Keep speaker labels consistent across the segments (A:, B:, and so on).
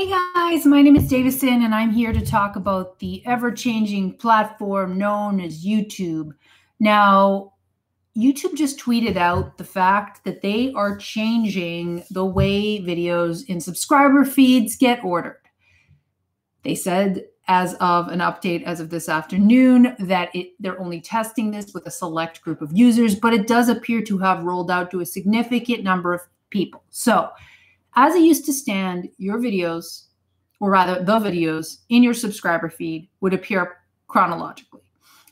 A: Hey guys, my name is Davison and I'm here to talk about the ever-changing platform known as YouTube. Now, YouTube just tweeted out the fact that they are changing the way videos in subscriber feeds get ordered. They said as of an update as of this afternoon that they're only testing this with a select group of users, but it does appear to have rolled out to a significant number of people. So, as it used to stand, your videos, or rather the videos in your subscriber feed would appear chronologically.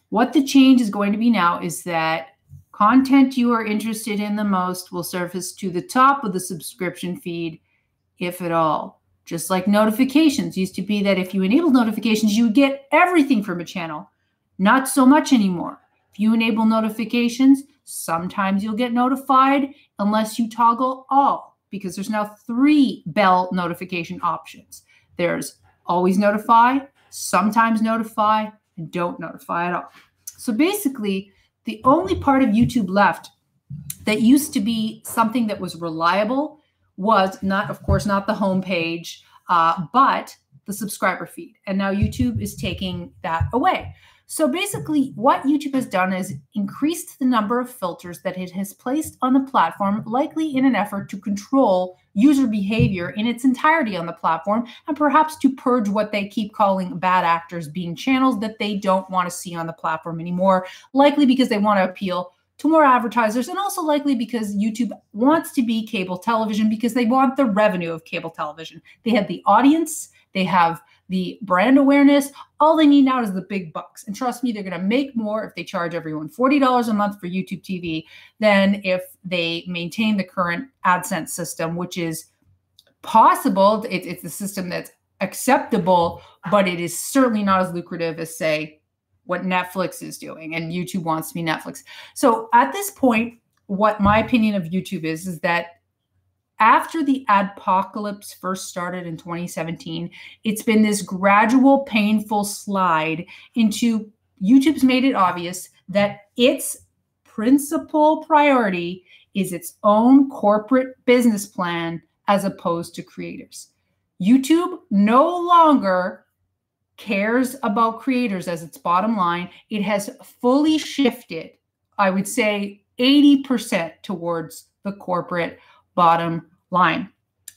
A: What the change is going to be now is that content you are interested in the most will surface to the top of the subscription feed, if at all. Just like notifications used to be that if you enable notifications, you would get everything from a channel. Not so much anymore. If you enable notifications, sometimes you'll get notified unless you toggle all, because there's now 3 bell notification options. There's always notify, sometimes notify, and don't notify at all. So basically, the only part of YouTube left that used to be something that was reliable was not, of course, not the homepage, but the subscriber feed. And now YouTube is taking that away. So basically, what YouTube has done is increased the number of filters that it has placed on the platform, likely in an effort to control user behavior in its entirety on the platform, and perhaps to purge what they keep calling bad actors, being channels that they don't want to see on the platform anymore, likely because they want to appeal to more advertisers, and also likely because YouTube wants to be cable television because they want the revenue of cable television. They have the audience, they have the brand awareness. All they need now is the big bucks. And trust me, they're going to make more if they charge everyone $40 a month for YouTube TV than if they maintain the current AdSense system, which is possible. It's a system that's acceptable, but it is certainly not as lucrative as, say, what Netflix is doing. And YouTube wants to be Netflix. So at this point, what my opinion of YouTube is that after the adpocalypse first started in 2017, it's been this gradual, painful slide into YouTube's made it obvious that its principal priority is its own corporate business plan as opposed to creators. YouTube no longer cares about creators as its bottom line. It has fully shifted, I would say 80% towards the corporate bottom line.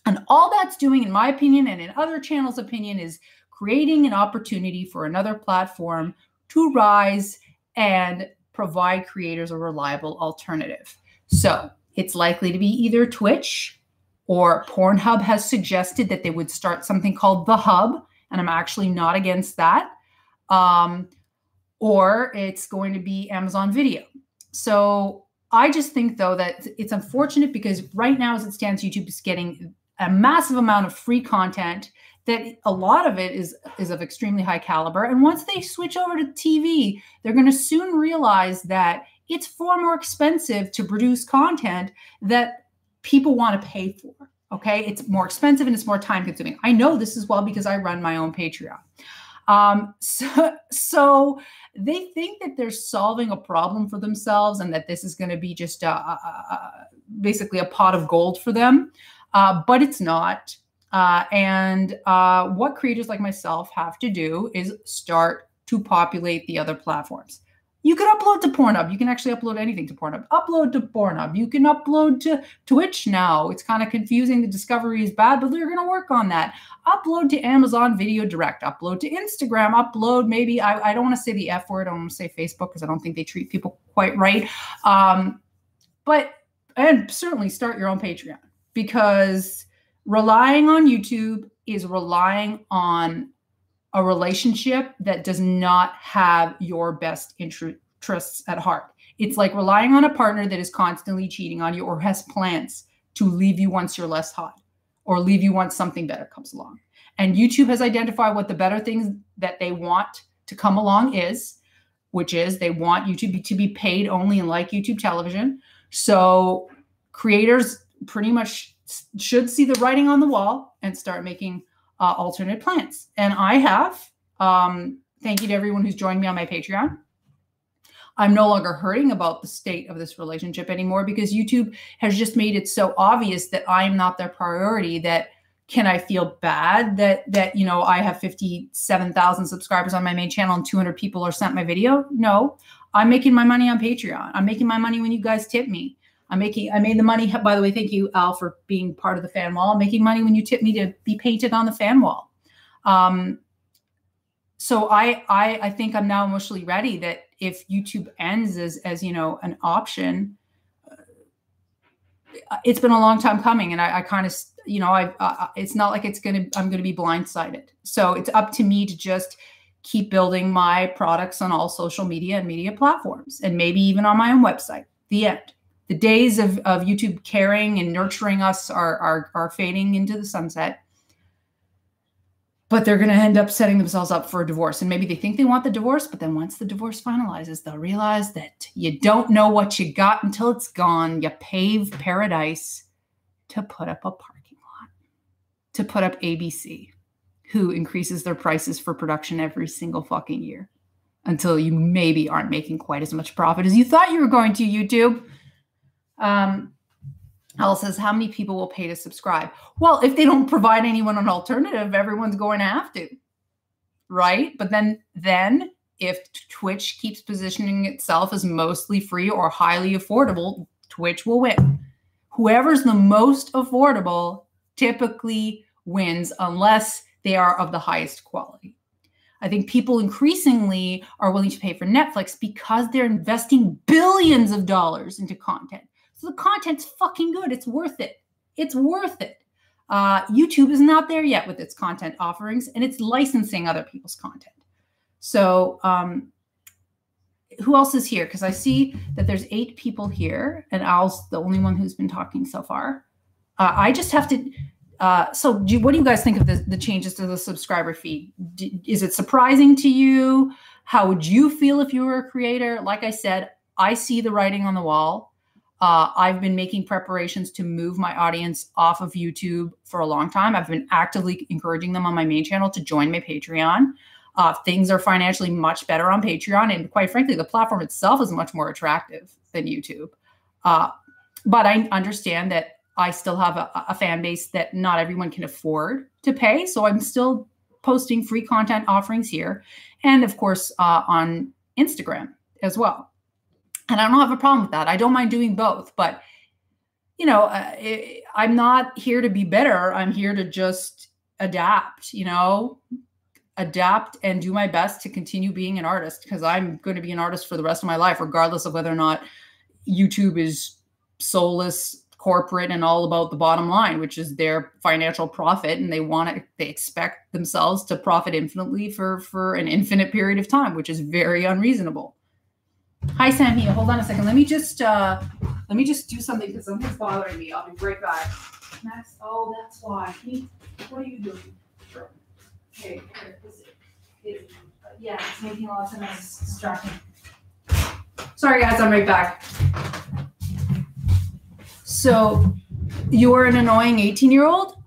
A: And all that's doing, in my opinion, and in other channels' opinion, is creating an opportunity for another platform to rise and provide creators a reliable alternative. So it's likely to be either Twitch, or Pornhub has suggested that they would start something called The Hub, and I'm actually not against that. Or it's going to be Amazon Video. So I just think, though, that it's unfortunate because right now, as it stands, YouTube is getting a massive amount of free content that a lot of it is of extremely high caliber. And once they switch over to TV, they're going to soon realize that it's far more expensive to produce content that people want to pay for. Okay, it's more expensive and it's more time consuming. I know this as well because I run my own Patreon. So they think that they're solving a problem for themselves and that this is going to be just basically a pot of gold for them, but it's not. What creators like myself have to do is start to populate the other platforms. You can upload to Pornhub. You can actually upload anything to Pornhub. Upload to Pornhub. You can upload to Twitch now. It's kind of confusing. The discovery is bad, but they're going to work on that. Upload to Amazon Video Direct. Upload to Instagram. Upload maybe, I don't want to say the F word. I don't want to say Facebook because I don't think they treat people quite right. And certainly start your own Patreon, because relying on YouTube is relying on a relationship that does not have your best interests at heart. It's like relying on a partner that is constantly cheating on you or has plans to leave you once you're less hot or leave you once something better comes along. And YouTube has identified what the better things that they want to come along is, which is they want YouTube to be paid only and like YouTube television. So creators pretty much should see the writing on the wall and start making alternate plans. And I have. Thank you to everyone who's joined me on my Patreon. I'm no longer hurting about the state of this relationship anymore because YouTube has just made it so obvious that I am not their priority, that Can I feel bad that you know, I have 57,000 subscribers on my main channel and 200 people are sent my video? No, I'm making my money on Patreon. I'm making my money when you guys tip me. I made the money. By the way, thank you, Al, for being part of the fan wall. I'm making money when you tip me to be painted on the fan wall. So I think I'm now emotionally ready that if YouTube ends as you know, an option, it's been a long time coming, and I kind of, you know, it's not like I'm going to be blindsided. So it's up to me to just keep building my products on all social media and media platforms, and maybe even on my own website. The end. The days of YouTube caring and nurturing us are fading into the sunset. But they're going to end up setting themselves up for a divorce. And maybe they think they want the divorce, but then once the divorce finalizes, they'll realize that you don't know what you got until it's gone. You pave paradise to put up a parking lot, to put up ABC, who increases their prices for production every single fucking year until you maybe aren't making quite as much profit as you thought you were going to, YouTube. Al says, how many people will pay to subscribe? Well, if they don't provide anyone an alternative, everyone's going to have to, right? But then if Twitch keeps positioning itself as mostly free or highly affordable, Twitch will win. Whoever's the most affordable typically wins, unless they are of the highest quality. I think people increasingly are willing to pay for Netflix because they're investing billions of dollars into content. So the content's fucking good. It's worth it. It's worth it. YouTube is not there yet with its content offerings, and it's licensing other people's content. So who else is here? Because I see that there's 8 people here, and Al's the only one who's been talking so far. I just have to... what do you guys think of the changes to the subscriber feed? Is it surprising to you? How would you feel if you were a creator? Like I said, I see the writing on the wall. I've been making preparations to move my audience off of YouTube for a long time. I've been actively encouraging them on my main channel to join my Patreon. Things are financially much better on Patreon. And quite frankly, the platform itself is much more attractive than YouTube. But I understand that I still have a fan base that not everyone can afford to pay. So I'm still posting free content offerings here. And of course, on Instagram as well. And I don't have a problem with that. I don't mind doing both. But, you know, I'm not here to be better. I'm here to just adapt, you know, adapt and do my best to continue being an artist, because I'm going to be an artist for the rest of my life, regardless of whether or not YouTube is soulless, corporate, and all about the bottom line, which is their financial profit. And they expect themselves to profit infinitely for an infinite period of time, which is very unreasonable. Hi, Sam here. Hold on a second. Let me just do something because something's bothering me. I'll be right back. Max, oh, that's why. What are you doing? Okay, yeah, it's making a lot of sense. It's distracting. Sorry, guys. I'm right back. So, you're an annoying 18-year-old?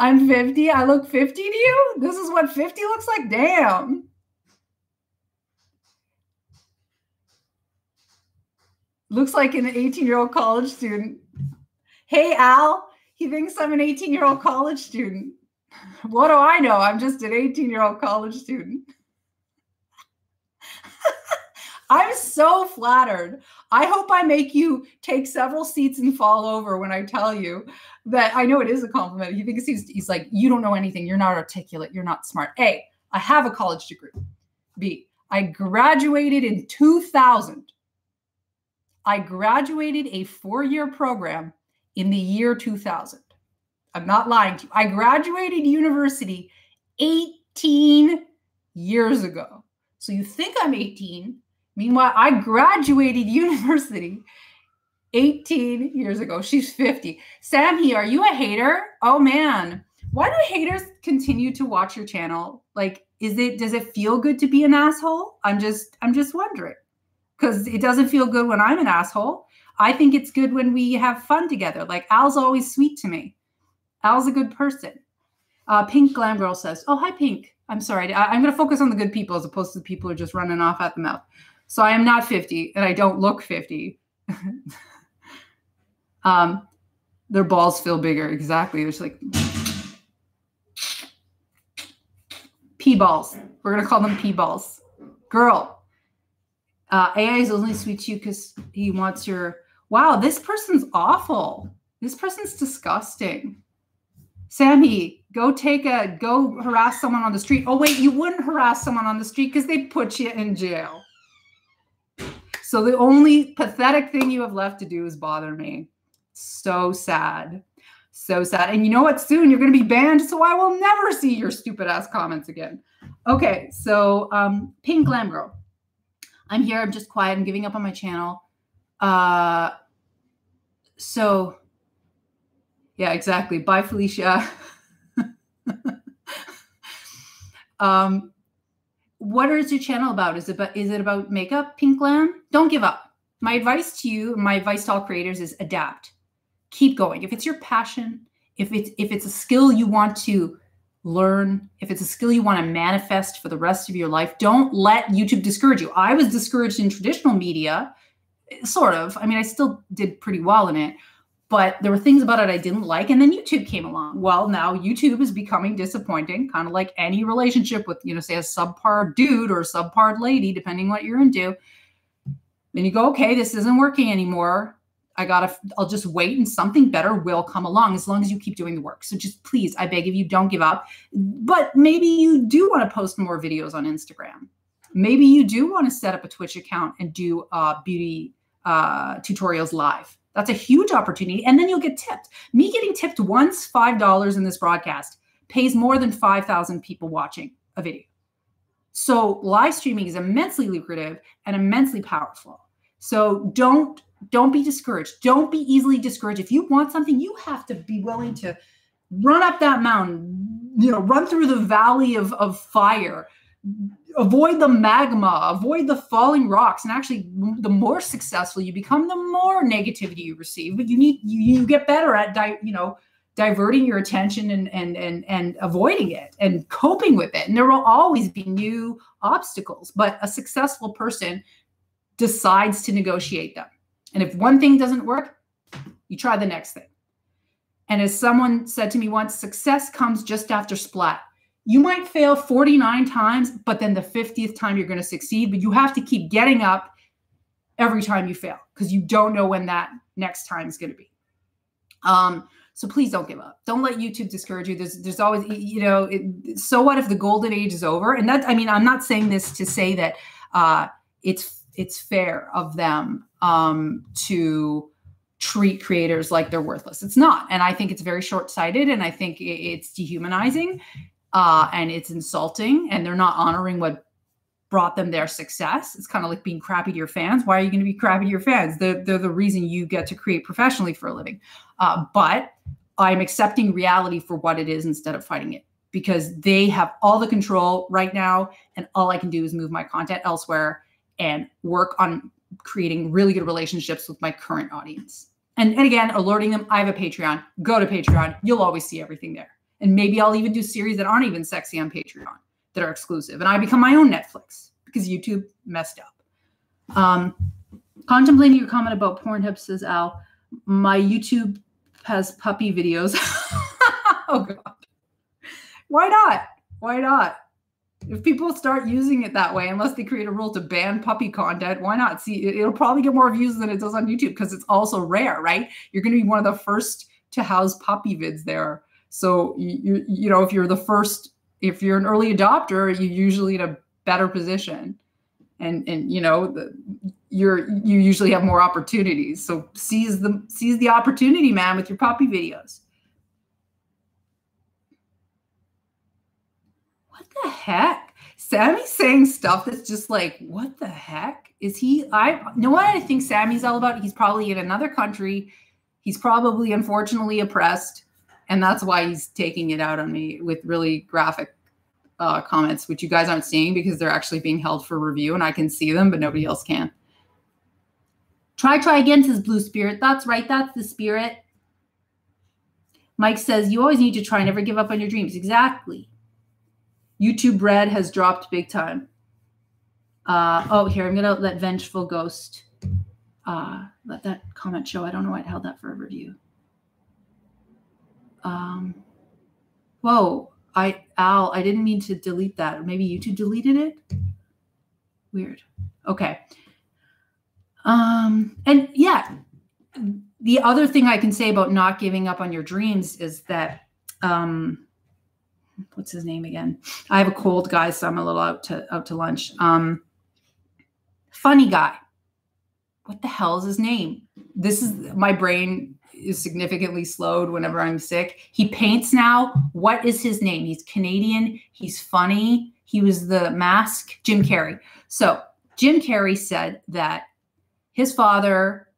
A: I'm 50. I look 50 to you? This is what 50 looks like? Damn. Looks like an 18-year-old college student. Hey, Al, he thinks I'm an 18-year-old college student. What do I know? I'm just an 18-year-old college student. I'm so flattered. I hope I make you take several seats and fall over when I tell you that. I know it is a compliment. He thinks he's like, you don't know anything. You're not articulate. You're not smart. A, I have a college degree. B, I graduated in 2000. I graduated a 4-year program in the year 2000. I'm not lying to you. I graduated university 18 years ago. So you think I'm 18. Meanwhile, I graduated university 18 years ago. She's 50. Sammy, are you a hater? Oh man. Why do haters continue to watch your channel? Like, does it feel good to be an asshole? I'm just wondering. Because it doesn't feel good when I'm an asshole. I think it's good when we have fun together. Like, Al's always sweet to me. Al's a good person. Pink Glam Girl says, oh, hi, Pink. I'm sorry. I'm going to focus on the good people as opposed to the people who are just running off at the mouth. So I am not 50, and I don't look 50. Their balls feel bigger. Exactly. There's like pee balls. We're going to call them pee balls. Girl, AI is only sweet to you because he wants your, wow, this person's awful. This person's disgusting. Sammy, go harass someone on the street. Oh, wait, you wouldn't harass someone on the street because they'd put you in jail. So the only pathetic thing you have left to do is bother me. So sad. So sad. And you know what? Soon you're going to be banned, so I will never see your stupid ass comments again. Okay, so Pink Glam Girl. I'm here. I'm just quiet. I'm giving up on my channel. So, yeah, exactly. Bye, Felicia. What is your channel about? Is it about makeup, Pink Glam? Don't give up. My advice to you, my advice to all creators is adapt. Keep going. If it's your passion, if it's a skill you want to learn, if it's a skill you want to manifest for the rest of your life, don't let YouTube discourage you. I was discouraged in traditional media, sort of. I mean, I still did pretty well in it, but there were things about it I didn't like. And then YouTube came along. Well, now YouTube is becoming disappointing, kind of like any relationship with, say a subpar dude or a subpar lady, depending what you're into. Then you go, okay, this isn't working anymore. I'll just wait and something better will come along as long as you keep doing the work. So just please, I beg of you, don't give up. But maybe you do want to post more videos on Instagram. Maybe you do want to set up a Twitch account and do beauty tutorials live. That's a huge opportunity. And then you'll get tipped. Me getting tipped once $5 in this broadcast pays more than 5,000 people watching a video. So live streaming is immensely lucrative and immensely powerful. So don't be discouraged. Don't be easily discouraged. If you want something, you have to be willing to run up that mountain, run through the valley of fire, avoid the magma, avoid the falling rocks. And actually, the more successful you become, the more negativity you receive. But you get better at diverting your attention and avoiding it and coping with it. And there will always be new obstacles, but a successful person decides to negotiate them. And if one thing doesn't work, you try the next thing. And as someone said to me once, success comes just after splat. You might fail 49 times, but then the 50th time you're going to succeed. But you have to keep getting up every time you fail because you don't know when that next time is going to be. So please don't give up. Don't let YouTube discourage you. There's always, so what if the golden age is over? And I'm not saying this to say that it's fair of them to treat creators like they're worthless. It's not. And I think it's very short-sighted, and I think it's dehumanizing and it's insulting, and they're not honoring what brought them their success. It's kind of like being crappy to your fans. Why are you going to be crappy to your fans? They're the reason you get to create professionally for a living. But I'm accepting reality for what it is instead of fighting it, because they have all the control right now, and all I can do is move my content elsewhere and work on creating really good relationships with my current audience. And again, alerting them, I have a Patreon. Go to Patreon. You'll always see everything there. And maybe I'll even do series that aren't even sexy on Patreon that are exclusive. And I become my own Netflix because YouTube messed up. Contemplating your comment about Pornhub, says Al. My YouTube has puppy videos. Oh, God. Why not? Why not? If people start using it that way, unless they create a rule to ban puppy content, why not? See, it'll probably get more views than it does on YouTube because it's also rare, right? You're going to be one of the first to house puppy vids there. So, if you're the first, if you're an early adopter, you're usually in a better position. And you usually have more opportunities. So seize the opportunity, man, with your puppy videos. What the heck? Sammy's saying stuff that's just like, what the heck? Is he? You know what I think Sammy's all about? He's probably in another country. He's probably unfortunately oppressed. And that's why he's taking it out on me with really graphic comments, which you guys aren't seeing because they're actually being held for review and I can see them, but nobody else can. Try again, says Blue Spirit. That's right. That's the spirit. Mike says, you always need to try. Never give up on your dreams. Exactly. YouTube Red has dropped big time. Here, I'm going to let Vengeful Ghost Let that comment show. I don't know why it held that for a review. Whoa, Al, I didn't mean to delete that. Or maybe YouTube deleted it. Weird. Okay. And yeah, the other thing I can say about not giving up on your dreams is that, what's his name again? I have a cold, guys, so I'm a little out to lunch. Funny guy. What the hell is his name? This is, my brain is significantly slowed whenever I'm sick. He paints now. What is his name? He's Canadian. He's funny. He was the Mask, Jim Carrey. So Jim Carrey said that his father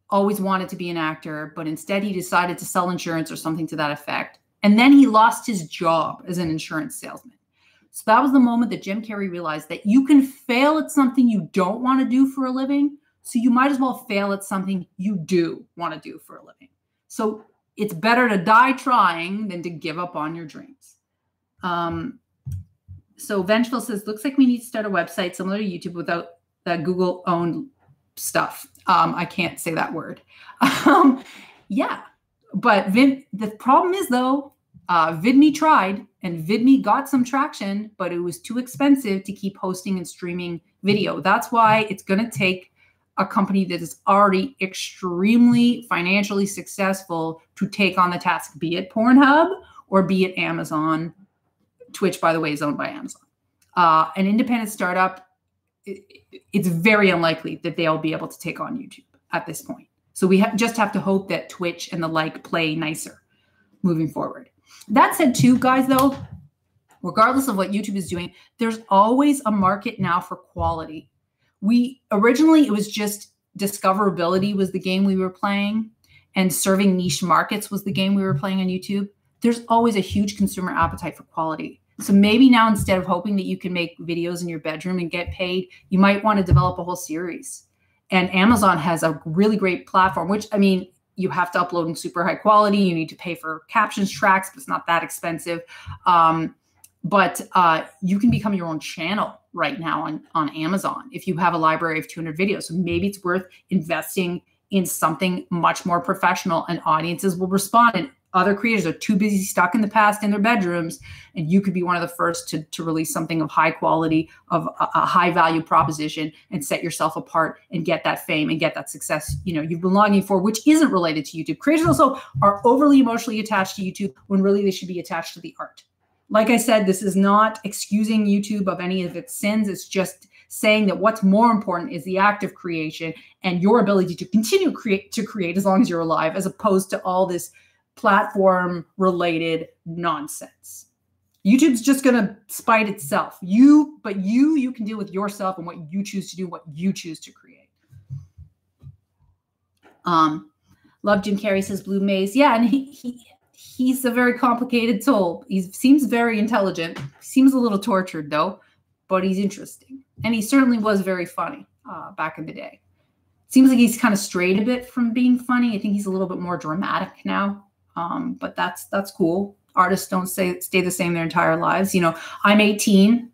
A: always wanted to be an actor, but instead he decided to sell insurance or something to that effect. And then he lost his job as an insurance salesman. So that was the moment that Jim Carrey realized that you can fail at something you don't want to do for a living. So you might as well fail at something you do want to do for a living. So it's better to die trying than to give up on your dreams. So Vengeful says, looks like we need to start a website similar to YouTube without that Google-owned stuff. I can't say that word. Yeah, but the problem is, though, VidMe tried, and VidMe got some traction, but it was too expensive to keep hosting and streaming video. That's why it's going to take a company that is already extremely financially successful to take on the task, be it Pornhub or be it Amazon. Twitch, by the way, is owned by Amazon. An independent startup, it's very unlikely that they'll be able to take on YouTube at this point. So we just have to hope that Twitch and the like play nicer moving forward. That said, too, guys, though, regardless of what YouTube is doing, there's always a market now for quality. Originally, it was just discoverability was the game we were playing, and serving niche markets was the game we were playing on YouTube. There's always a huge consumer appetite for quality. So maybe now, instead of hoping that you can make videos in your bedroom and get paid, you might want to develop a whole series. And Amazon has a really great platform, which, I mean, you have to upload in super high quality. You need to pay for captions tracks, but it's not that expensive. But you can become your own channel right now on Amazon if you have a library of 200 videos. So maybe it's worth investing in something much more professional, and audiences will respond. And other creators are too busy stuck in the past in their bedrooms, and you could be one of the first to release something of high quality, of a high value proposition, and set yourself apart and get that fame and get that success you've been longing for, which isn't related to YouTube. Creators also are overly emotionally attached to YouTube when really they should be attached to the art. Like I said, this is not excusing YouTube of any of its sins. It's just saying that what's more important is the act of creation and your ability to continue to create as long as you're alive, as opposed to all this platform-related nonsense. YouTube's just going to spite itself. But you can deal with yourself and what you choose to do, what you choose to create. Love Jim Carrey says Blue Maze. Yeah, and he's a very complicated soul. He seems very intelligent. Seems a little tortured, though, but he's interesting. And he certainly was very funny back in the day. Seems like he's kind of strayed a bit from being funny. I think he's a little bit more dramatic now. But that's cool. Artists don't stay the same their entire lives. I'm 18,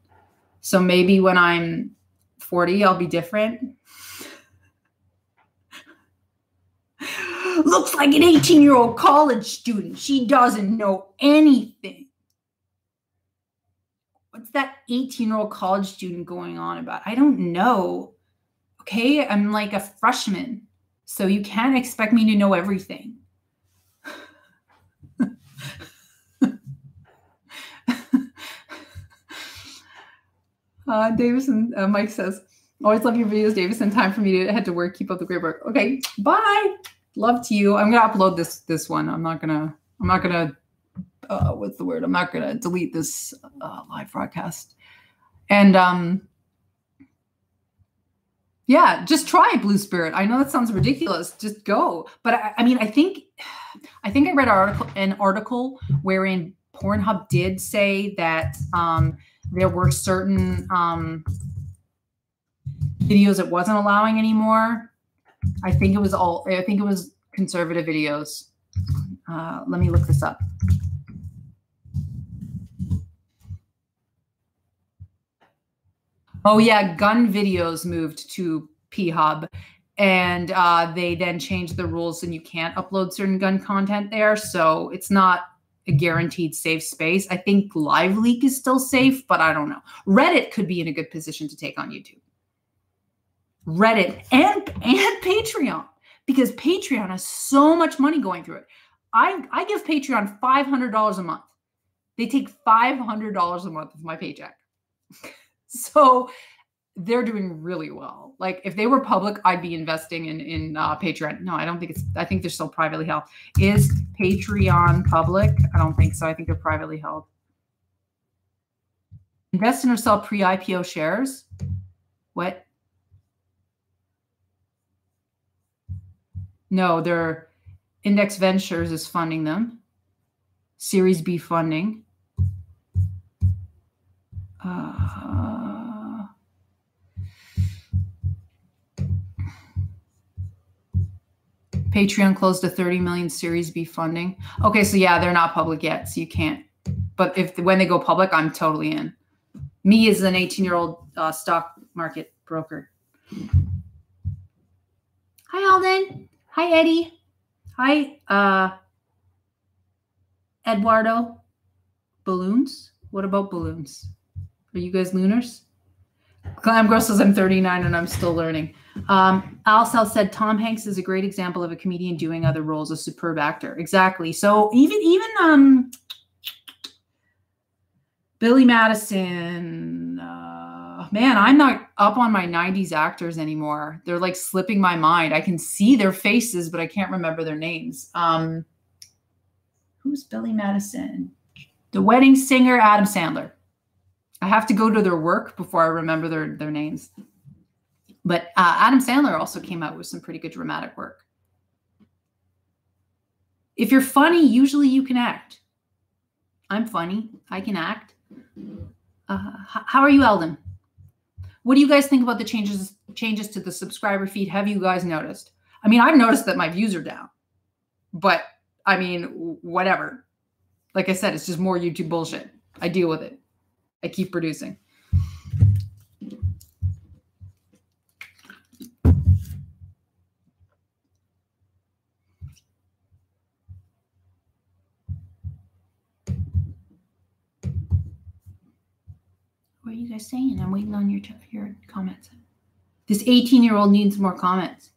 A: so maybe when I'm 40, I'll be different. Looks like an 18-year-old college student. She doesn't know anything. What's that 18-year-old college student going on about? I don't know. Okay, I'm like a freshman, so you can't expect me to know everything. Davison, Mike says, always love your videos, Davison. Time for me to head to work. Keep up the great work. Okay, bye. Love to you. I'm gonna upload this one. I'm not gonna what's the word? I'm not gonna delete this live broadcast. And yeah, just try Blue Spirit. I know that sounds ridiculous. Just go. But I think I read an article wherein Pornhub did say that there were certain videos it wasn't allowing anymore. I think it was conservative videos. Let me look this up. Oh yeah, gun videos moved to P-Hub, And they then changed the rules and you can't upload certain gun content there. So it's not a guaranteed safe space. I think Live Leak is still safe, but I don't know. Reddit could be in a good position to take on YouTube. Reddit and Patreon, because Patreon has so much money going through it. I give Patreon $500 a month. They take $500 a month of my paycheck. So they're doing really well. Like if they were public, I'd be investing in Patreon. No, I don't think I think they're still privately held. Is Patreon public? I don't think so. I think they're privately held. Invest in or sell pre-IPO shares. What? No, their Index Ventures is funding them. Series B funding. Patreon closed a 30 million Series B funding. Okay, so yeah, they're not public yet, so you can't. But when they go public, I'm totally in. Me as an 18-year-old stock market broker. Hi, Alden. Hi, Eddie. Hi, Eduardo. Balloons? What about balloons? Are you guys looners? Glam Girl says I'm 39 and I'm still learning. Al South said Tom Hanks is a great example of a comedian doing other roles, a superb actor. Exactly. So even Billy Madison, man, I'm not up on my 90s actors anymore. They're like slipping my mind. I can see their faces, but I can't remember their names. Who's Billy Madison? The Wedding Singer, Adam Sandler. I have to go to their work before I remember their names. But Adam Sandler also came out with some pretty good dramatic work. If you're funny, usually you can act. I'm funny. I can act. How are you, Eldon? What do you guys think about the changes to the subscriber feed? Have you guys noticed? I mean, I've noticed that my views are down. But, I mean, whatever. Like I said, it's just more YouTube bullshit. I deal with it. I keep producing. What are you guys saying? I'm waiting on your comments. This 18-year-old needs more comments.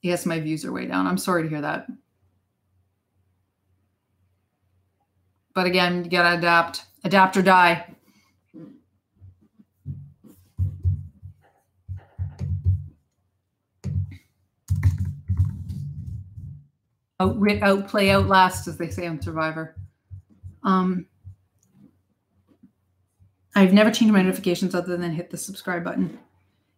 A: Yes, my views are way down. I'm sorry to hear that. But again, you gotta adapt. Adapt or die. Outplay, outlast, as they say on Survivor. I've never changed my notifications other than hit the subscribe button.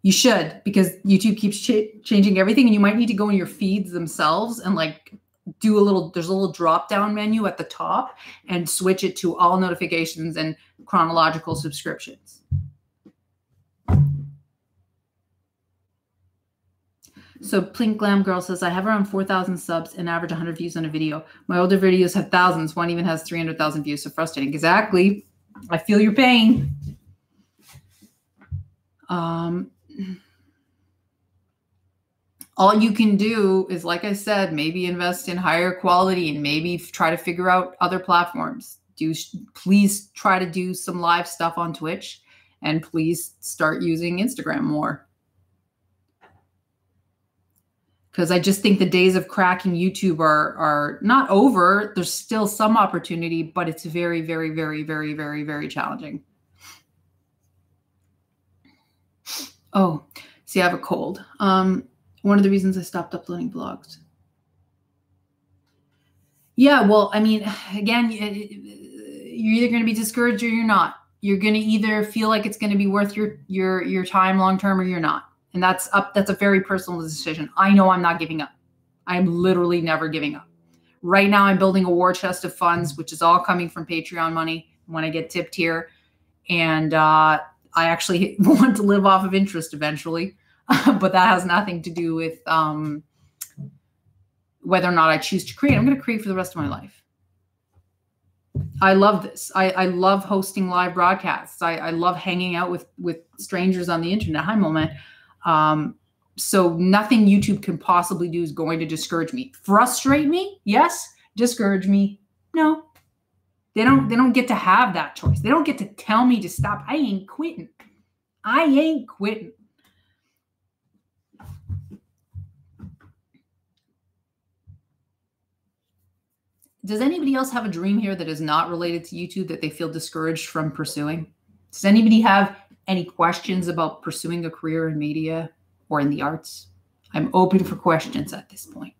A: You should, because YouTube keeps changing everything, and you might need to go in your feeds themselves and like do there's a little drop down menu at the top and switch it to all notifications and chronological subscriptions. So Plink Glam Girl says, I have around 4,000 subs and average 100 views on a video. My older videos have thousands. One even has 300,000 views. So frustrating. Exactly. I feel your pain. All you can do is, like I said, maybe invest in higher quality and maybe try to figure out other platforms. Please try to do some live stuff on Twitch, and please start using Instagram more. Because I just think the days of cracking YouTube are not over. There's still some opportunity, but it's very, very, very, very, very, very challenging. Oh, see, I have a cold. One of the reasons I stopped uploading vlogs. Yeah, well, I mean, again, you're either going to be discouraged or you're not. You're going to either feel like it's going to be worth your time long term or you're not. And that's a very personal decision. I know I'm not giving up. I'm literally never giving up. Right now, I'm building a war chest of funds, which is all coming from Patreon money when I get tipped here. And I actually want to live off of interest eventually. But that has nothing to do with whether or not I choose to create. I'm going to create for the rest of my life. I love this. I love hosting live broadcasts. I love hanging out with strangers on the internet. Hi, Moment. So nothing YouTube can possibly do is going to discourage me. Frustrate me? Yes. Discourage me? No. They don't get to have that choice. They don't get to tell me to stop. I ain't quitting. I ain't quitting. Does anybody else have a dream here that is not related to YouTube that they feel discouraged from pursuing? Does anybody have any questions about pursuing a career in media or in the arts? I'm open for questions at this point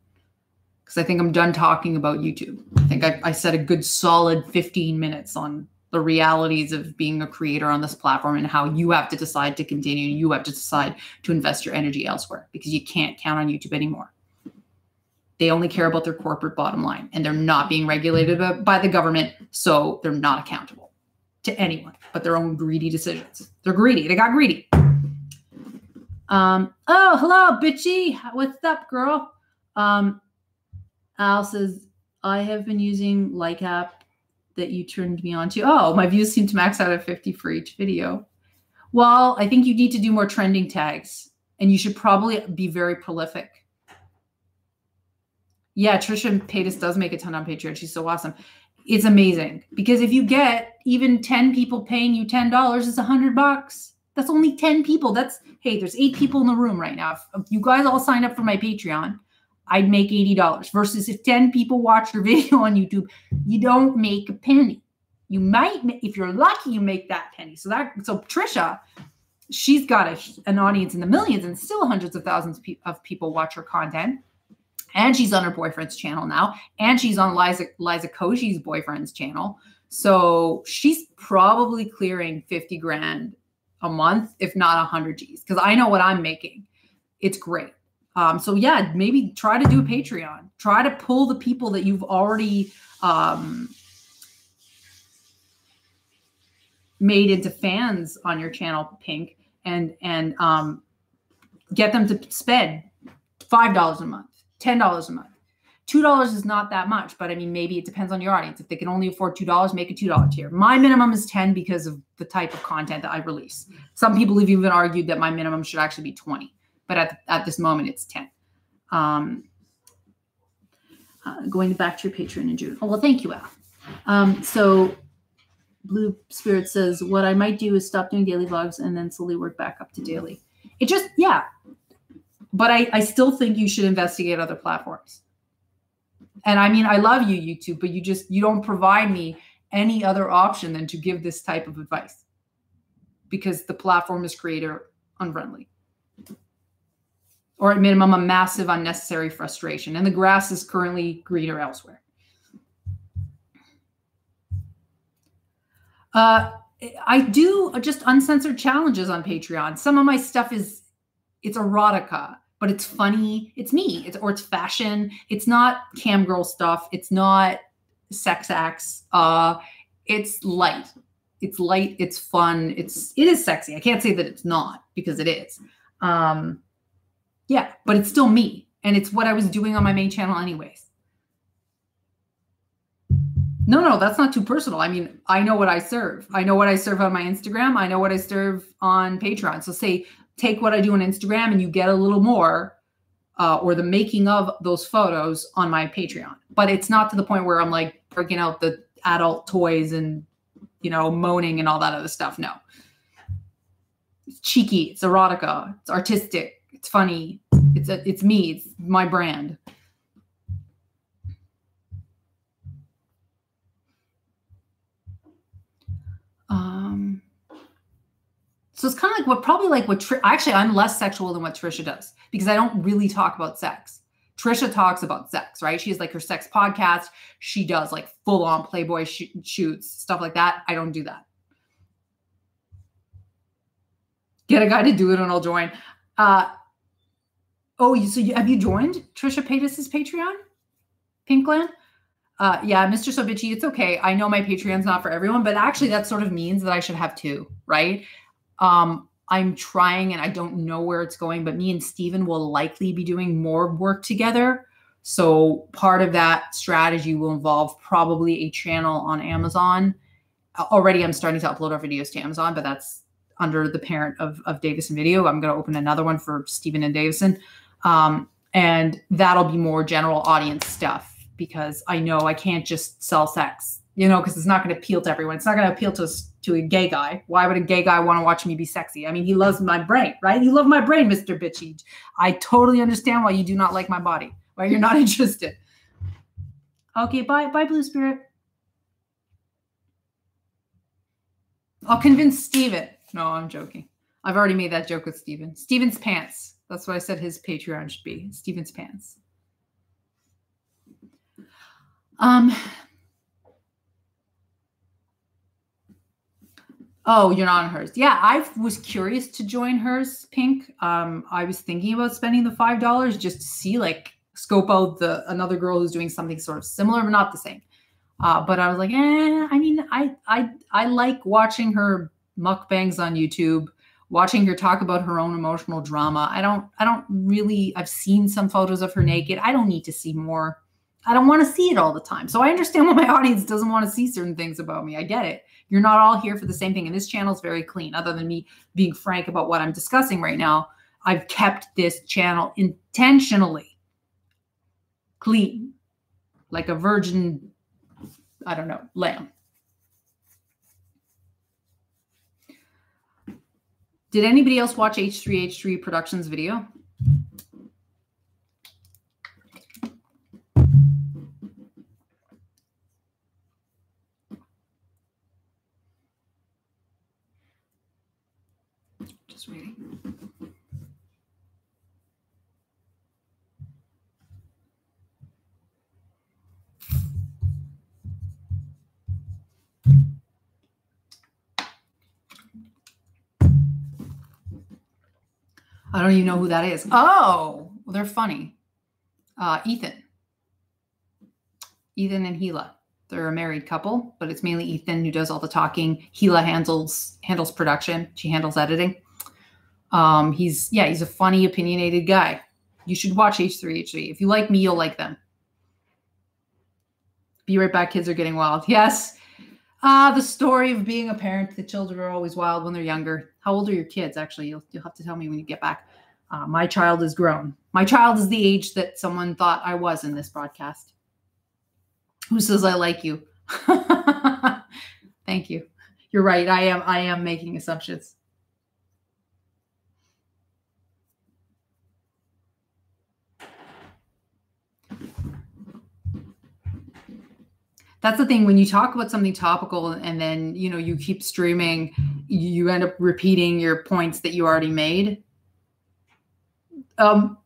A: because I think I'm done talking about YouTube. I think I said a good solid 15 minutes on the realities of being a creator on this platform and how you have to decide to continue. You have to decide to invest your energy elsewhere because you can't count on YouTube anymore. They only care about their corporate bottom line, and they're not being regulated by the government, so they're not accountable to anyone but their own greedy decisions. They're greedy. They got greedy. Oh, hello, bitchy. What's up, girl? Al says, I have been using Like app that you turned me on to. Oh, my views seem to max out at 50 for each video. Well, I think you need to do more trending tags, and you should probably be very prolific. Yeah, Trisha Paytas does make a ton on Patreon. She's so awesome. It's amazing because if you get even 10 people paying you $10, it's $100. That's only 10 people. Hey, there's 8 people in the room right now. If you guys all sign up for my Patreon, I'd make $80 versus if 10 people watch your video on YouTube, you don't make a penny. You might, if you're lucky, you make that penny. So Trisha, she's got an audience in the millions and still hundreds of thousands of people watch her content. And she's on her boyfriend's channel now. And she's on Liza Koshy's boyfriend's channel. So she's probably clearing 50 grand a month, if not 100 G's. Because I know what I'm making. It's great. So yeah, maybe try to do a Patreon. Try to pull the people that you've already made into fans on your channel, Pink, and get them to spend $5 a month. $10 a month. $2 is not that much, but I mean, maybe it depends on your audience. If they can only afford $2, make a $2 tier. My minimum is 10 because of the type of content that I release. Some people have even argued that my minimum should actually be 20, but at this moment it's 10. Going back to your Patreon in June. Oh, well, thank you, Al. So Blue Spirit says, what I might do is stop doing daily vlogs and then slowly work back up to daily. Yeah. But I still think you should investigate other platforms. And I mean, I love you, YouTube, but you don't provide me any other option than to give this type of advice because the platform is creator unfriendly. Or at minimum, a massive unnecessary frustration. And the grass is currently greener elsewhere. I do just uncensored challenges on Patreon. Some of my stuff it's erotica, but it's funny. It's me. It's fashion. It's not cam girl stuff. It's not sex acts. It's light. It's light. It's fun. It is sexy. I can't say that it's not because it is. Yeah, but it's still me. And it's what I was doing on my main channel anyways. No, that's not too personal. I mean, I know what I serve. I know what I serve on my Instagram. I know what I serve on Patreon. So take what I do on Instagram and you get a little more or the making of those photos on my Patreon. But it's not to the point where I'm like breaking out the adult toys and, moaning and all that other stuff. No. It's cheeky. It's erotica. It's artistic. It's funny. It's me. It's my brand. So it's kind of actually, I'm less sexual than what Trisha does because I don't really talk about sex. Trisha talks about sex, right? She has like her sex podcast. She does like full on Playboy shoots, stuff like that. I don't do that. Get a guy to do it and I'll join. Have you joined Trisha Paytas' Patreon? Pinkland? Yeah, Mr. So Bitchy, it's okay. I know my Patreon's not for everyone, but actually that sort of means that I should have 2, right? I'm trying and I don't know where it's going, but me and Steven will likely be doing more work together. So part of that strategy will involve probably a channel on Amazon. Already I'm starting to upload our videos to Amazon, but that's under the parent of Davison Video. I'm going to open another one for Stephen and Davison. And that'll be more general audience stuff, because I know I can't just sell sex, because it's not going to appeal to everyone. It's not going to appeal to a gay guy. Why would a gay guy want to watch me be sexy? I mean, he loves my brain, right? You love my brain, Mr. Bitchy. I totally understand why you do not like my body, why you're not interested. Okay, bye, Blue Spirit. I'll convince Steven. No, I'm joking. I've already made that joke with Steven. Steven's pants. That's what I said his Patreon should be. Steven's pants. Oh, you're not on hers. Yeah, I was curious to join hers, Pink. I was thinking about spending the $5 just to see, scope out another girl who's doing something sort of similar, but not the same. But I was like, I mean, I like watching her mukbangs on YouTube, watching her talk about her own emotional drama. I don't really, I've seen some photos of her naked. I don't need to see more. I don't want to see it all the time. So I understand why my audience doesn't want to see certain things about me. I get it. You're not all here for the same thing. And this channel is very clean. Other than me being frank about what I'm discussing right now, I've kept this channel intentionally clean, like a virgin, I don't know, lamb. Did anybody else watch H3H3 Productions video? Just waiting. I don't even know who that is. Oh, well, they're funny. Ethan and Gila. They're a married couple, but it's mainly Ethan who does all the talking. Gila handles production. She handles editing. He's a funny, opinionated guy. You should watch H3H3. If you like me, you'll like them. Be right back. Kids are getting wild. Yes. The story of being a parent. The children are always wild when they're younger. How old are your kids? Actually, you'll have to tell me when you get back. My child is grown. My child is the age that someone thought I was in this broadcast. Who says I like you? Thank you. You're right. I am making assumptions. That's the thing. When you talk about something topical and then, you keep streaming, you end up repeating your points that you already made. No,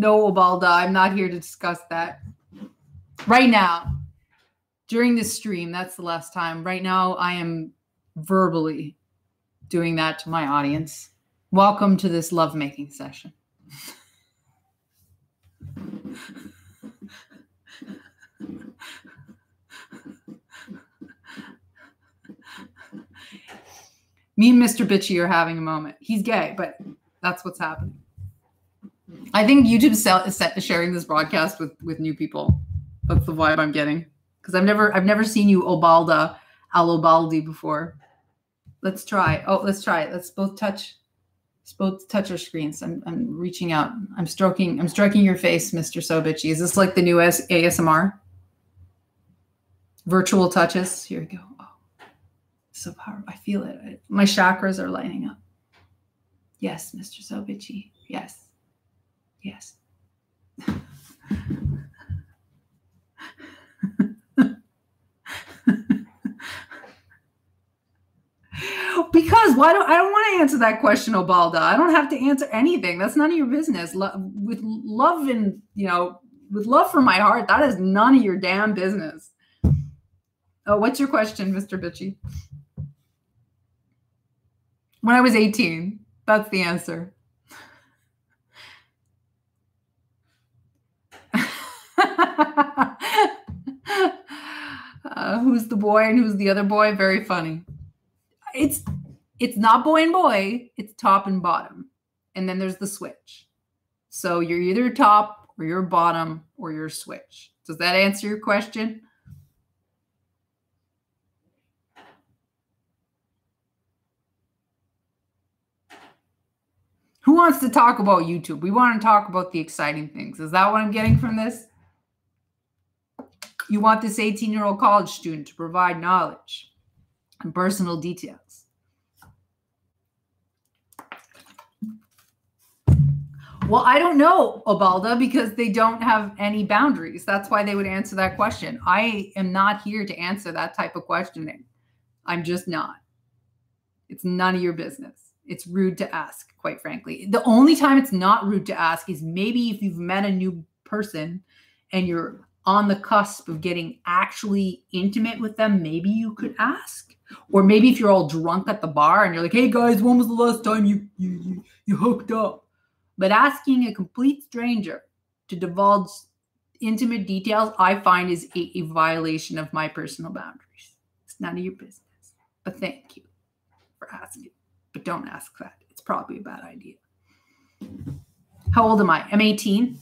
A: Obalda, I'm not here to discuss that. Right now, during this stream, that's the last time. Right now, I am verbally doing that to my audience. Welcome to this lovemaking session. Me and Mr. Bitchy are having a moment. He's gay, but that's what's happening. I think YouTube is set to sharing this broadcast with new people. That's the vibe I'm getting. Because I've never seen you Obalda Alobaldi before. Let's try. Oh, let's try it. Let's both touch our screens. I'm reaching out. I'm stroking your face, Mr. So Bitchy. Is this like the new ASMR? Virtual touches. Here we go. Oh, so powerful. I feel it. My chakras are lighting up. Yes, Mr. So Bitchy. Yes. Yes. Because I don't want to answer that question, Obalda. I don't have to answer anything. That's none of your business. With love and, with love from my heart, that is none of your damn business. Oh, what's your question, Mr. Bitchy? When I was 18, that's the answer. Who's the boy and who's the other boy? Very funny. It's not boy and boy. It's top and bottom. And then there's the switch. So you're either top or you're a bottom, or you're a switch. Does that answer your question? Who wants to talk about YouTube? We want to talk about the exciting things. Is that what I'm getting from this? You want this 18-year-old college student to provide knowledge and personal details. Well, I don't know, Obalda, because they don't have any boundaries. That's why they would answer that question. I am not here to answer that type of questioning. I'm just not. It's none of your business. It's rude to ask, quite frankly. The only time it's not rude to ask is maybe if you've met a new person and you're on the cusp of getting actually intimate with them, maybe you could ask. Or maybe if you're all drunk at the bar and you're like, hey guys, when was the last time you hooked up? But asking a complete stranger to divulge intimate details, I find is a violation of my personal boundaries. It's none of your business. But thank you for asking. But don't ask that. It's probably a bad idea. How old am I? I'm 18.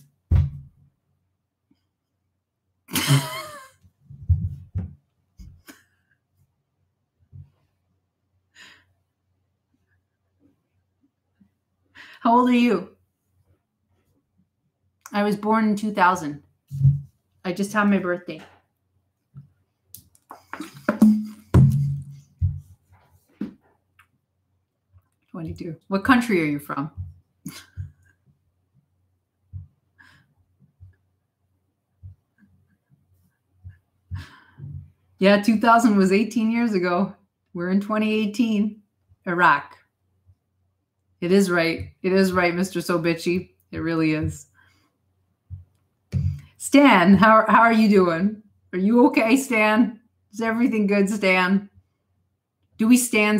A: How old are you? I was born in 2000. I just had my birthday. What country are you from? Yeah, 2000 was 18 years ago. We're in 2018. Iraq. It is right. It is right, Mr. So Bitchy. It really is. Stan, how are you doing? Are you okay, Stan? Is everything good, Stan? Do we Stan?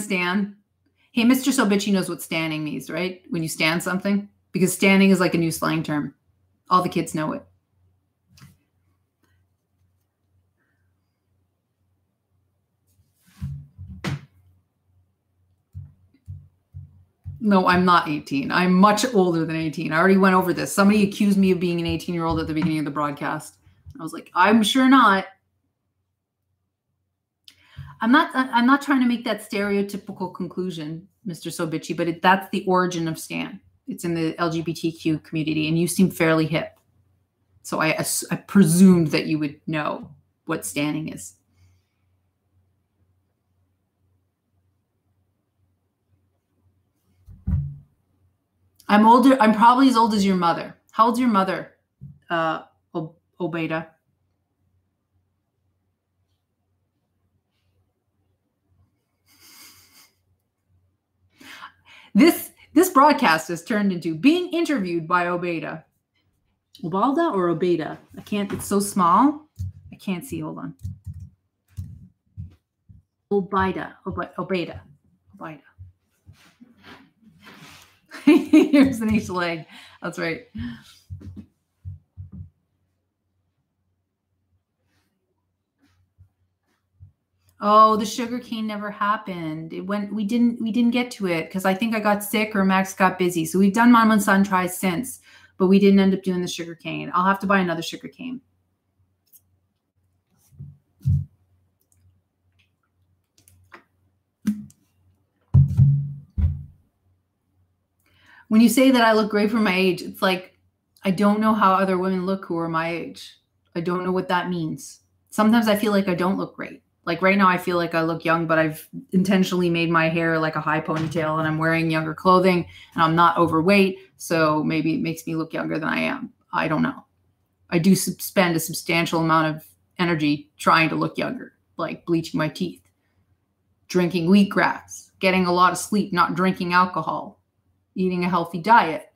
A: Hey, Mr. So Bitchy knows what standing means, right? When you stand something. Because standing is like a new slang term. All the kids know it. No, I'm not 18. I'm much older than 18. I already went over this. Somebody accused me of being an 18-year-old at the beginning of the broadcast. I was like, I'm sure not. I'm not trying to make that stereotypical conclusion, Mr. So Bitchy, but that's the origin of Stan. It's in the LGBTQ community, and you seem fairly hip. So I presumed that you would know what standing is. I'm older. I'm probably as old as your mother. How old's your mother, Obeda? This broadcast has turned into being interviewed by Obeda. Obalda or Obeda? I can't. It's so small. I can't see. Hold on. Obeda. Here's an each leg. That's right. Oh, the sugar cane never happened. It went. We didn't get to it because I think I got sick or Max got busy. So we've done Mom and Son tries since, but we didn't end up doing the sugar cane. I'll have to buy another sugar cane. When you say that I look great for my age, it's like, I don't know how other women look who are my age. I don't know what that means. Sometimes I feel like I don't look great. Like right now I feel like I look young, but I've intentionally made my hair like a high ponytail and I'm wearing younger clothing and I'm not overweight. So maybe it makes me look younger than I am. I don't know. I do spend a substantial amount of energy trying to look younger, like bleaching my teeth, drinking wheatgrass, getting a lot of sleep, not drinking alcohol, eating a healthy diet.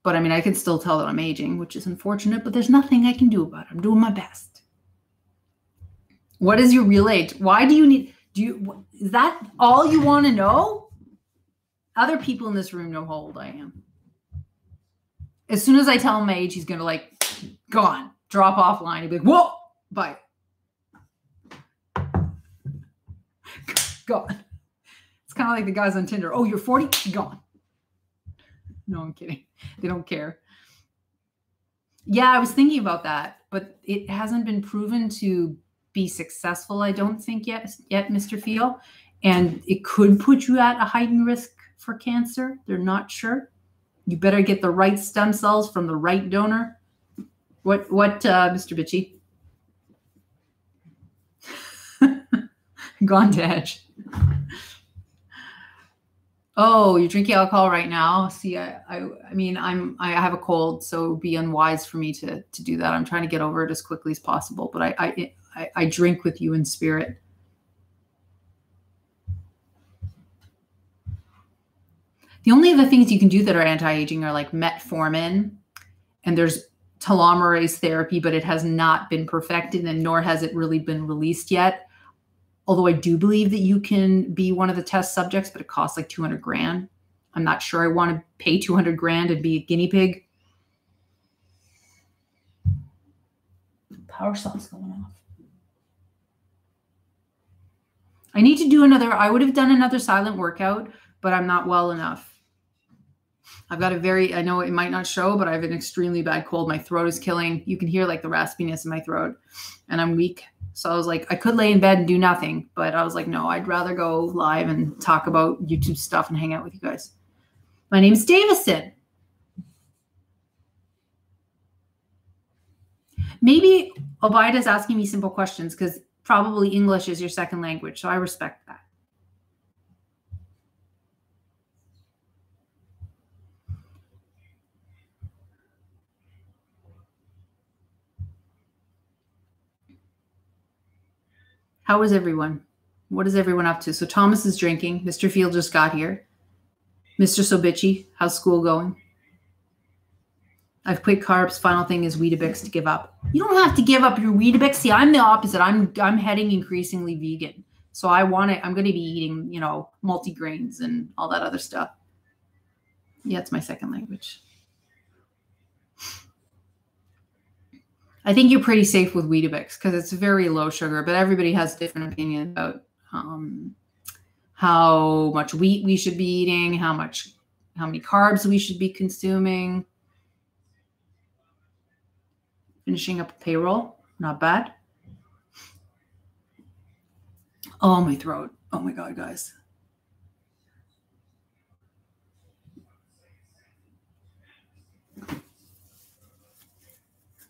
A: But I mean, I can still tell that I'm aging, which is unfortunate, but there's nothing I can do about it. I'm doing my best. What is your real age? Why do you need, is that all you want to know? Other people in this room know how old I am. As soon as I tell him my age, he's going to like, gone, drop off line. He'll be like, whoa, bye. Gone. It's kind of like the guys on Tinder. Oh, you're 40? Gone. No, I'm kidding. They don't care. Yeah, I was thinking about that, but it hasn't been proven to be successful, I don't think yet, Mr. Feel. And it could put you at a heightened risk for cancer. They're not sure. You better get the right stem cells from the right donor. What, Mr. Bitchy? Gone to edge. Oh, you're drinking alcohol right now? See, I mean, I have a cold, so it would be unwise for me to do that. I'm trying to get over it as quickly as possible, but I drink with you in spirit. The only other things you can do that are anti-aging are like metformin, and there's telomerase therapy, but it has not been perfected, and nor has it really been released yet. Although I do believe that you can be one of the test subjects, but it costs like 200 grand. I'm not sure I want to pay 200 grand and be a guinea pig. Power saw's going off. I need to do I would have done another silent workout, but I'm not well enough. I've got I know it might not show, but I have an extremely bad cold. My throat is killing. You can hear like the raspiness in my throat, and I'm weak. So I was like, I could lay in bed and do nothing, but I was like, no, I'd rather go live and talk about YouTube stuff and hang out with you guys. My name is Davison. Maybe Obida's asking me simple questions because probably English is your second language, so I respect that. How is everyone? What is everyone up to? So Thomas is drinking. Mr. Field just got here. Mr. Sobitchy, how's school going? I've quit carbs. Final thing is Weetabix to give up. You don't have to give up your Weetabix. See, I'm the opposite. I'm heading increasingly vegan. So I'm going to be eating, multigrains and all that other stuff. Yeah, it's my second language. I think you're pretty safe with Weetabix because it's very low sugar, but everybody has different opinions about how much wheat we should be eating, how many carbs we should be consuming. Finishing up a payroll, not bad. Oh, my throat. Oh my God, guys.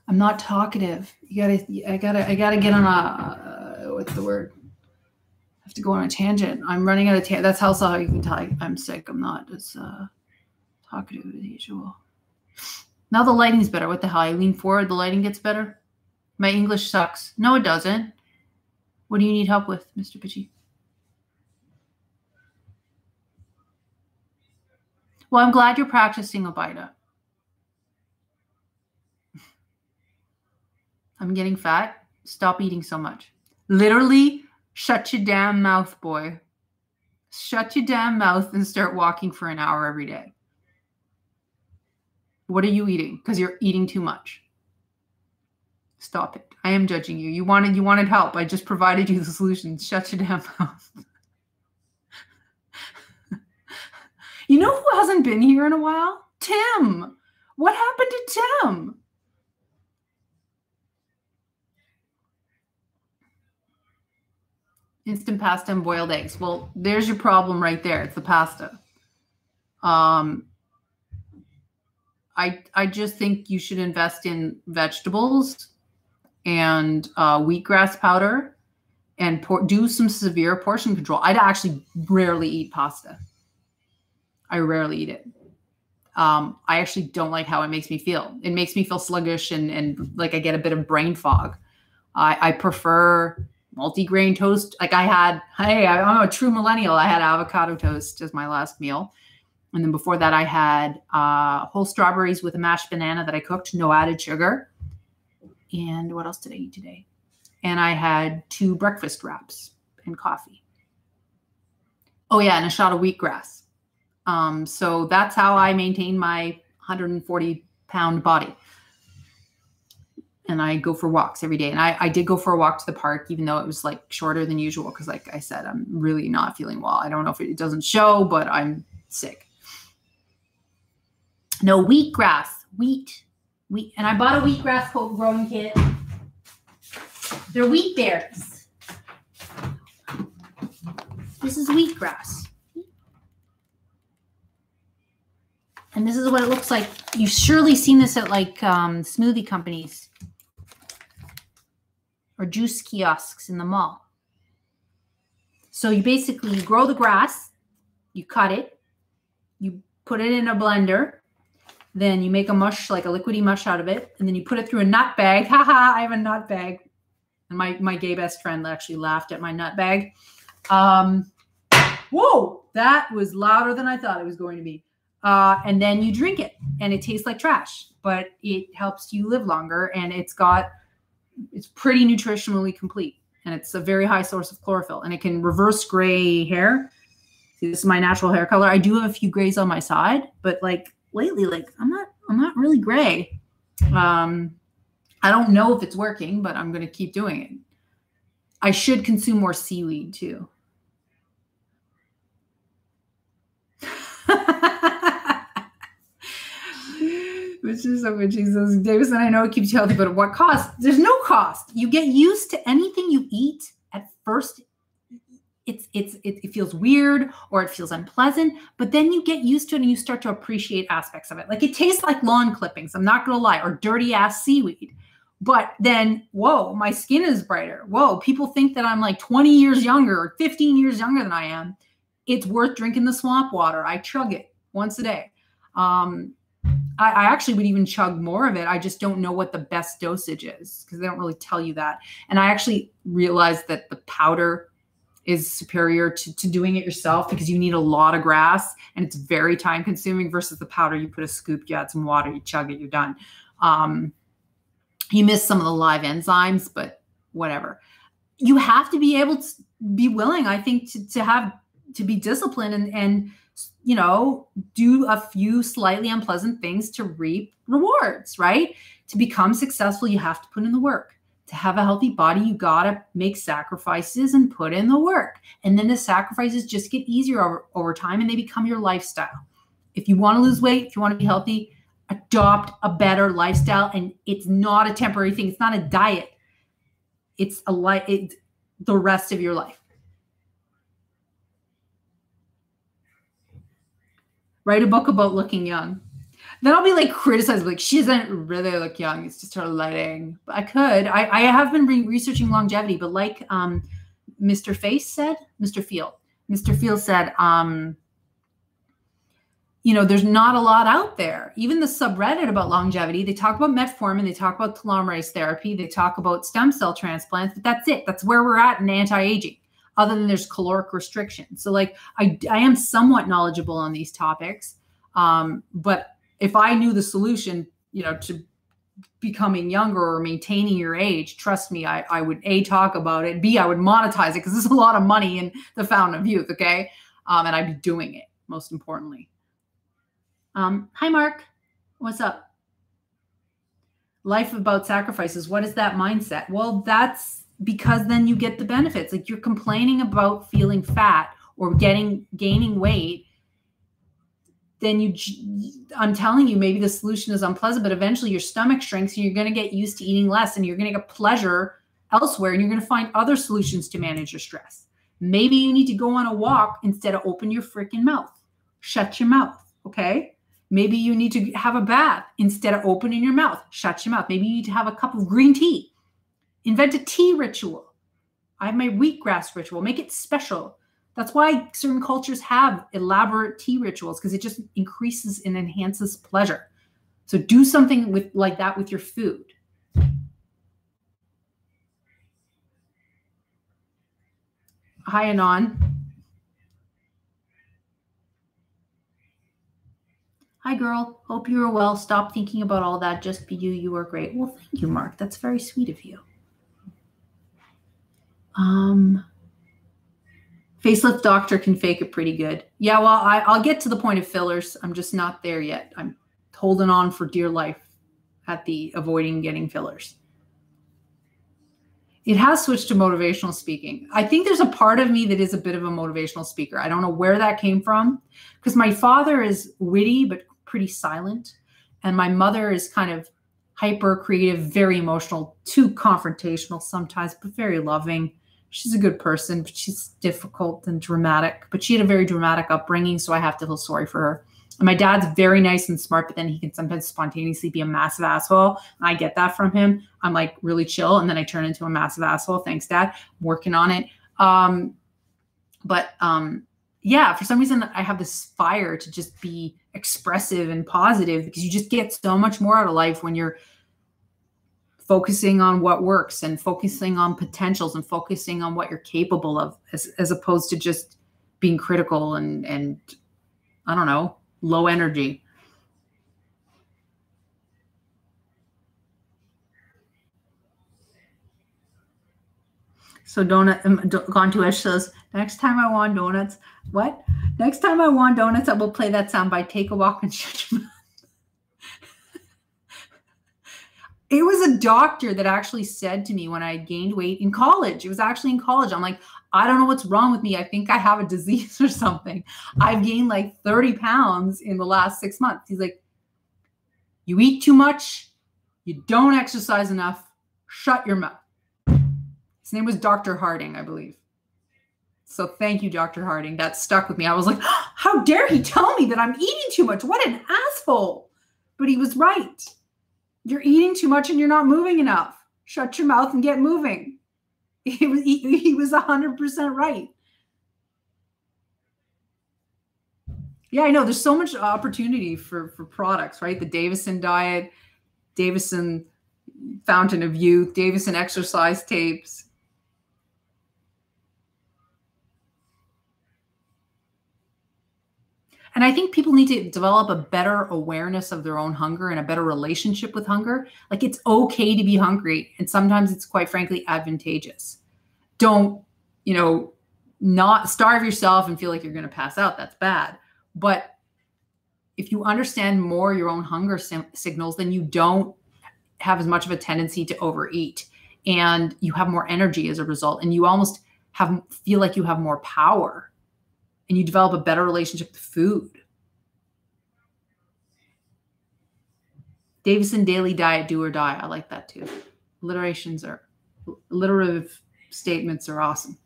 A: I'm not talkative. I gotta get on a, what's the word? I have to go on a tangent. I'm running out of tangent. That's also how you can tell I'm sick. I'm not as talkative as usual. Now the lighting's better. What the hell? I lean forward, the lighting gets better. My English sucks. No, it doesn't. What do you need help with, Mr. Pitchy? Well, I'm glad you're practicing, Obida. I'm getting fat. Stop eating so much. Literally, shut your damn mouth, boy. Shut your damn mouth and start walking for an hour every day. What are you eating? Because you're eating too much. Stop it. I am judging you. You wanted help. I just provided you the solution. Shut your damn mouth. You know who hasn't been here in a while? Tim. What happened to Tim? Instant pasta and boiled eggs. Well, there's your problem right there. It's the pasta. I just think you should invest in vegetables and wheatgrass powder and do some severe portion control. I'd actually rarely eat pasta. I rarely eat it. I actually don't like how it makes me feel. It makes me feel sluggish and like I get a bit of brain fog. I prefer multigrain toast. Like I'm a true millennial. I had avocado toast as my last meal. And then before that, I had whole strawberries with a mashed banana that I cooked, no added sugar. And what else did I eat today? And I had 2 breakfast wraps and coffee. Oh, yeah, and a shot of wheatgrass. So that's how I maintain my 140-pound body. And I go for walks every day. And I did go for a walk to the park, even though it was like shorter than usual. Because like I said, I'm really not feeling well. I don't know if it doesn't show, but I'm sick. No, wheatgrass, wheat. And I bought a wheatgrass growing kit. They're wheat berries. This is wheatgrass. And this is what it looks like. You've surely seen this at like smoothie companies or juice kiosks in the mall. So you basically grow the grass, you cut it, you put it in a blender, then you make a mush, like a liquidy mush out of it, and then you put it through a nut bag. Haha, I have a nut bag. And my gay best friend actually laughed at my nut bag. Whoa, that was louder than I thought it was going to be. And then you drink it, and it tastes like trash, but it helps you live longer, and it's pretty nutritionally complete, and it's a very high source of chlorophyll, and it can reverse gray hair. See, this is my natural hair color. I do have a few grays on my side, but like lately, like I'm not really gray. I don't know if it's working, but I'm going to keep doing it. I should consume more seaweed too. Which is so good. Jesus, Davison, I know it keeps you healthy, but at what cost? There's no cost. You get used to anything you eat at first. It feels weird or it feels unpleasant, but then you get used to it and you start to appreciate aspects of it. Like it tastes like lawn clippings. I'm not going to lie, or dirty ass seaweed. But then, whoa, my skin is brighter. Whoa, people think that I'm like 20 years younger or 15 years younger than I am. It's worth drinking the swamp water. I chug it once a day. I actually would even chug more of it. I just don't know what the best dosage is because they don't really tell you that. And I actually realized that the powder is superior to doing it yourself because you need a lot of grass and it's very time consuming versus the powder. You put a scoop, you add some water, you chug it, you're done. You miss some of the live enzymes, but whatever. You have to be able to be willing, I think, to be disciplined and you know, do a few slightly unpleasant things to reap rewards, right? To become successful, you have to put in the work. To have a healthy body, you got to make sacrifices and put in the work. And then the sacrifices just get easier over time and they become your lifestyle. If you want to lose weight, if you want to be healthy, adopt a better lifestyle. And it's not a temporary thing. It's not a diet. It's the rest of your life. Write a book about looking young. Then I'll be like criticized, like she doesn't really look young. It's just her lighting. But I could. I have been researching longevity, but like Mr. Field said, you know, there's not a lot out there. Even the subreddit about longevity, they talk about metformin, they talk about telomerase therapy, they talk about stem cell transplants, but that's it. That's where we're at in anti-aging. Other than there's caloric restriction. So like I am somewhat knowledgeable on these topics. But if I knew the solution, you know, to becoming younger or maintaining your age, trust me, I would A, talk about it. B, I would monetize it because there's a lot of money in the fountain of youth. Okay. And I'd be doing it most importantly. Hi, Mark. What's up? Life about sacrifices. What is that mindset? Well, that's because then you get the benefits. Like you're complaining about feeling fat or gaining weight. Then I'm telling you, maybe the solution is unpleasant, but eventually your stomach shrinks and you're going to get used to eating less and you're going to get pleasure elsewhere and you're going to find other solutions to manage your stress. Maybe you need to go on a walk instead of open your freaking mouth. Shut your mouth. Okay. Maybe you need to have a bath instead of opening your mouth. Shut your mouth. Maybe you need to have a cup of green tea. Invent a tea ritual. I have my wheatgrass ritual. Make it special. That's why certain cultures have elaborate tea rituals because it just increases and enhances pleasure. So do something like that with your food. Hi, Anon. Hi, girl. Hope you are well. Stop thinking about all that. Just be you. You are great. Well, thank you, Mark. That's very sweet of you. Facelift doctor can fake it pretty good. Yeah, well, I'll get to the point of fillers. I'm just not there yet. I'm holding on for dear life at the avoiding getting fillers. It has switched to motivational speaking. I think there's a part of me that is a bit of a motivational speaker. I don't know where that came from because my father is witty but pretty silent. And my mother is kind of hyper creative, very emotional, too confrontational sometimes, but very loving. She's a good person, but she's difficult and dramatic. But she had a very dramatic upbringing, so I have to feel sorry for her. And my dad's very nice and smart, but then he can sometimes spontaneously be a massive asshole. And I get that from him. I'm like really chill, and then I turn into a massive asshole. Thanks, Dad. I'm working on it. Yeah, for some reason I have this fire to just be expressive and positive, because you just get so much more out of life when you're focusing on what works and focusing on potentials and focusing on what you're capable of, as opposed to just being critical and I don't know, low energy. So Gantuesh says, next time I want donuts, what? Next time I want donuts, I will play that sound by Take a Walk and Shut Your Mouth. It was a doctor that actually said to me when I gained weight in college. It was actually in college. I'm like, I don't know what's wrong with me. I think I have a disease or something. I've gained like 30 pounds in the last 6 months. He's like, you eat too much. You don't exercise enough. Shut your mouth. His name was Dr. Harding, I believe. So thank you, Dr. Harding. That stuck with me. I was like, how dare he tell me that I'm eating too much? What an asshole. But he was right. You're eating too much and you're not moving enough. Shut your mouth and get moving. He was 100% right. Yeah, I know. There's so much opportunity for products, right? The Davison diet, Davison Fountain of Youth, Davison exercise tapes. And I think people need to develop a better awareness of their own hunger and a better relationship with hunger. Like, it's okay to be hungry. And sometimes it's quite frankly advantageous. Don't, not starve yourself and feel like you're going to pass out. That's bad. But if you understand more your own hunger signals, then you don't have as much of a tendency to overeat, and you have more energy as a result. And you almost feel like you have more power. And you develop a better relationship with food. Davison Daily Diet, do or die. I like that too. Alliterative statements are awesome.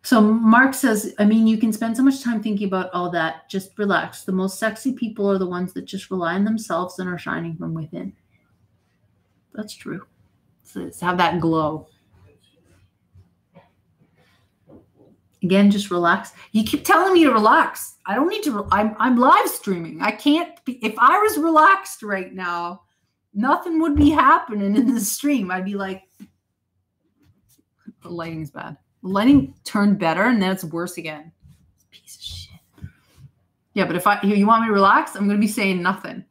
A: So Mark says, I mean, you can spend so much time thinking about all that. Just relax. The most sexy people are the ones that just rely on themselves and are shining from within. That's true. So have that glow. Again, just relax. You keep telling me to relax. I don't need to. I'm live streaming. I can't be. If I was relaxed right now, nothing would be happening in the stream. I'd be like, the lighting's bad. The lighting turned better, and then it's worse again. Piece of shit. Yeah, but if you want me to relax, I'm going to be saying nothing.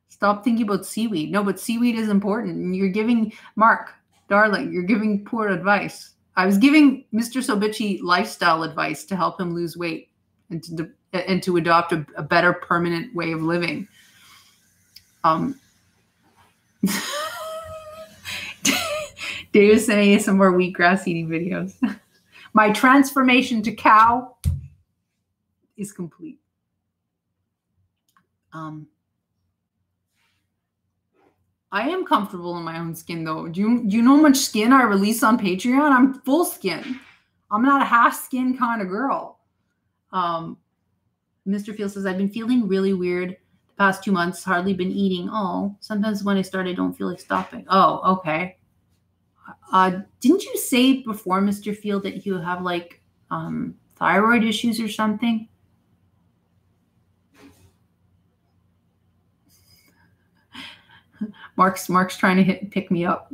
A: Stop thinking about seaweed. No, but seaweed is important. And you're giving, Mark, darling, you're giving poor advice. I was giving Mr. Sobici lifestyle advice to help him lose weight and to adopt a better permanent way of living. Davis sending some more wheatgrass eating videos. My transformation to cow is complete. I am comfortable in my own skin, though. Do you know how much skin I release on Patreon? I'm full skin. I'm not a half skin kind of girl. Mr. Field says, I've been feeling really weird the past 2 months. Hardly been eating. Oh, sometimes when I start, I don't feel like stopping. Oh, okay. Didn't you say before, Mr. Field, that you have like thyroid issues or something? Mark's trying to pick me up.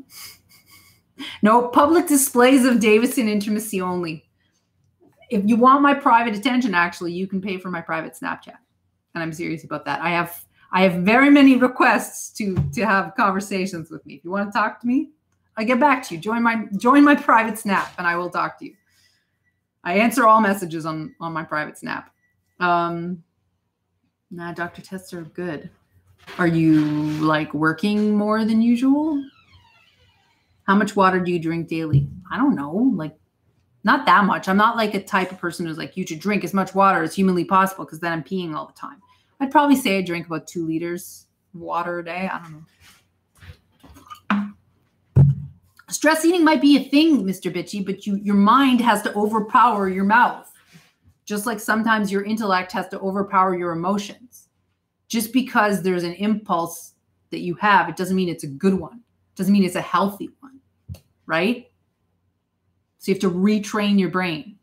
A: No, public displays of Davison intimacy only. If you want my private attention, actually, you can pay for my private Snapchat. And I'm serious about that. I have very many requests to have conversations with me. If you want to talk to me, I get back to you. Join my private Snap, and I will talk to you. I answer all messages on my private Snap. Nah, doctor tests are good. Are you like working more than usual? How much water do you drink daily? I don't know, like Not that much. I'm not like a type of person who's like, you should drink as much water as humanly possible because then I'm peeing all the time. I'd probably say I drink about 2 liters of water a day. I don't know. Stress eating might be a thing, Mr. Bitchy, but your mind has to overpower your mouth. Just like sometimes your intellect has to overpower your emotions. Just because there's an impulse that you have, it doesn't mean it's a good one. It doesn't mean it's a healthy one, right? So you have to retrain your brain.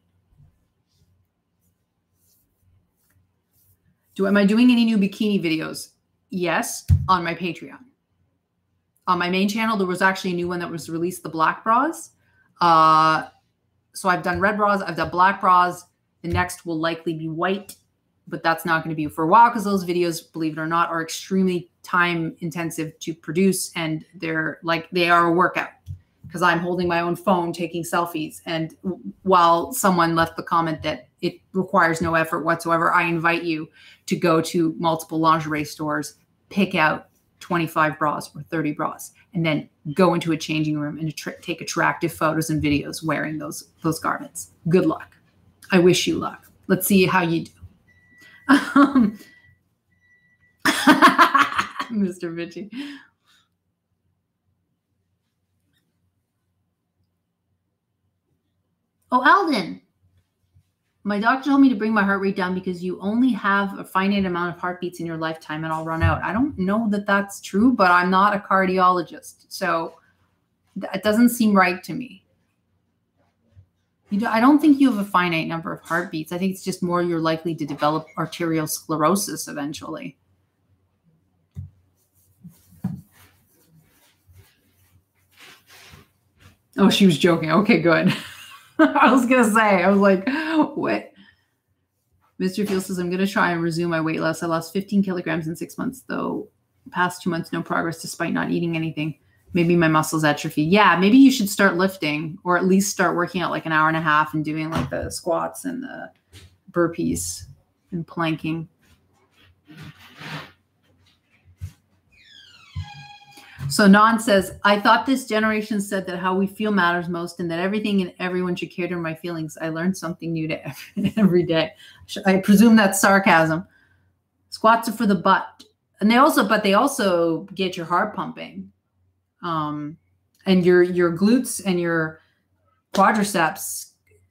A: Am I doing any new bikini videos? Yes, on my Patreon. On my main channel, there was actually a new one that was released, the black bras. So I've done red bras. I've done black bras. The next will likely be white, but that's not going to be for a while because those videos, believe it or not, are extremely time intensive to produce. And they are a workout because I'm holding my own phone, taking selfies. And while someone left the comment that it requires no effort whatsoever, I invite you to go to multiple lingerie stores, pick out 25 bras or 30 bras, and then go into a changing room and take attractive photos and videos wearing those garments. Good luck. I wish you luck. Let's see how you do. Mr. Bitchy. Oh, Alden. My doctor told me to bring my heart rate down because you only have a finite amount of heartbeats in your lifetime and I'll run out. I don't know that that's true, but I'm not a cardiologist. So it doesn't seem right to me. I don't think you have a finite number of heartbeats. I think it's just more you're likely to develop arterial sclerosis eventually. Oh, she was joking. Okay, good. I was going to say, I was like, what? Mr. Field says, I'm going to try and resume my weight loss. I lost 15 kilograms in 6 months, though. Past 2 months, no progress despite not eating anything. Maybe my muscles atrophy. Yeah, maybe you should start lifting or at least start working out like an hour and a half and doing like the squats and the burpees and planking. So Nan says, I thought this generation said that how we feel matters most and that everything and everyone should cater to my feelings. I learned something new to every day. I presume that's sarcasm. Squats are for the butt. And they also get your heart pumping. And your glutes and your quadriceps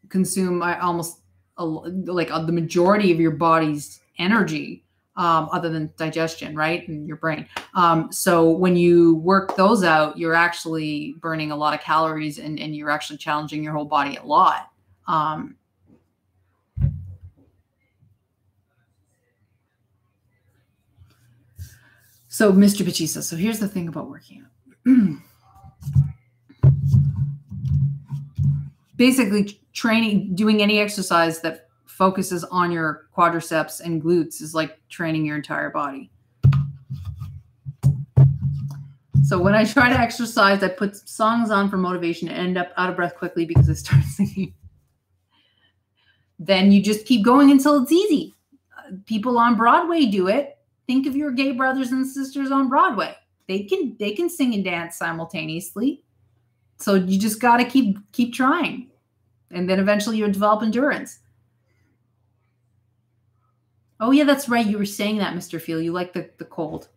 A: consume almost the majority of your body's energy. Other than digestion, right? And your brain. So when you work those out, you're actually burning a lot of calories and you're actually challenging your whole body a lot. So Mr. Pachisa, so here's the thing about working out. Basically doing any exercise that focuses on your quadriceps and glutes is like training your entire body. So when I try to exercise, I put songs on for motivation and end up out of breath quickly because I start singing. Then you just keep going until it's easy. People on Broadway do it. Think of your gay brothers and sisters on Broadway. They can sing and dance simultaneously. So you just got to keep trying. And then eventually you'll develop endurance. Oh, yeah, that's right. You were saying that, Mr. Phil. You like the cold.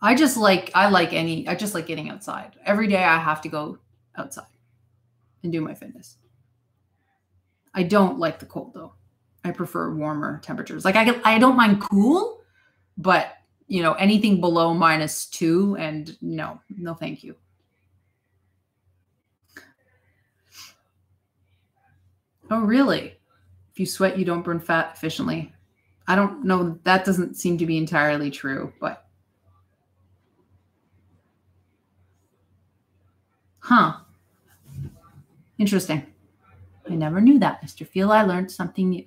A: I just like getting outside. Every day I have to go outside and do my fitness. I don't like the cold, though. I prefer warmer temperatures. Like I don't mind cool, but, anything below -2 and no, thank you. Oh, really? If you sweat, you don't burn fat efficiently. I don't know. That doesn't seem to be entirely true, but. Huh. Interesting. I never knew that, Mr. Phil. I learned something new.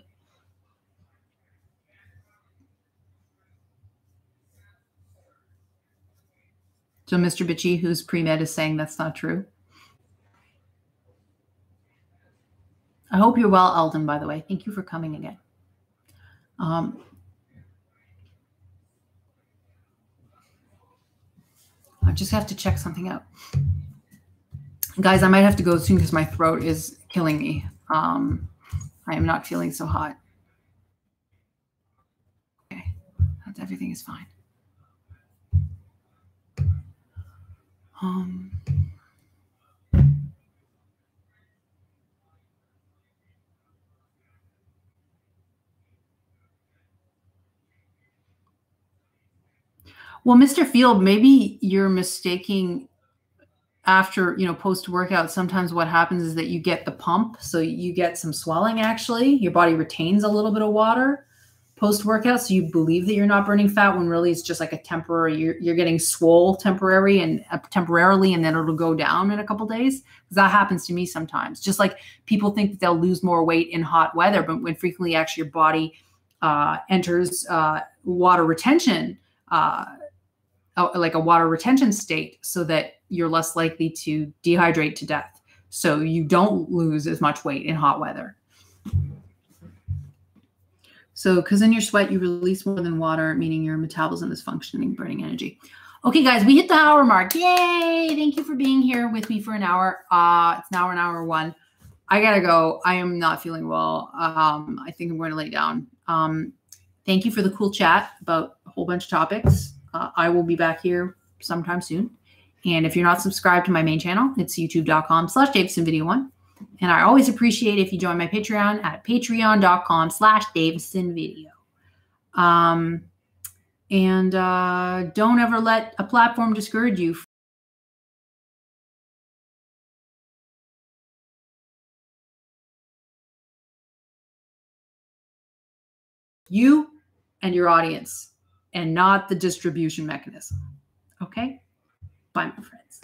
A: So Mr. Bitchy, who's pre-med, is saying that's not true. I hope you're well, Eldon, by the way. Thank you for coming again. I just have to check something out. Guys, I might have to go soon because my throat is killing me. I am not feeling so hot. Okay, everything is fine. Well, Mr. Field, maybe you're mistaking after, post-workout, sometimes what happens is that you get the pump. So you get some swelling, actually. Your body retains a little bit of water post-workout. So you believe that you're not burning fat when really it's just like a temporary, you're getting swole temporarily, and then it'll go down in a couple days. Because that happens to me sometimes. Just like people think that they'll lose more weight in hot weather, but when frequently actually your body enters water retention, like a water retention state, so that you're less likely to dehydrate to death. So you don't lose as much weight in hot weather. So because in your sweat, you release more than water, meaning your metabolism is functioning, burning energy. Okay, guys, we hit the hour mark. Yay! Thank you for being here with me for an hour. It's now an hour one. I gotta go. I am not feeling well. I think I'm going to lay down. Thank you for the cool chat about a whole bunch of topics. I will be back here sometime soon. And if you're not subscribed to my main channel, it's youtube.com/DavisonVideo1. And I always appreciate if you join my Patreon at patreon.com/DavisonVideo. And don't ever let a platform discourage you. You and your audience, and not the distribution mechanism. Okay? Bye, my friends.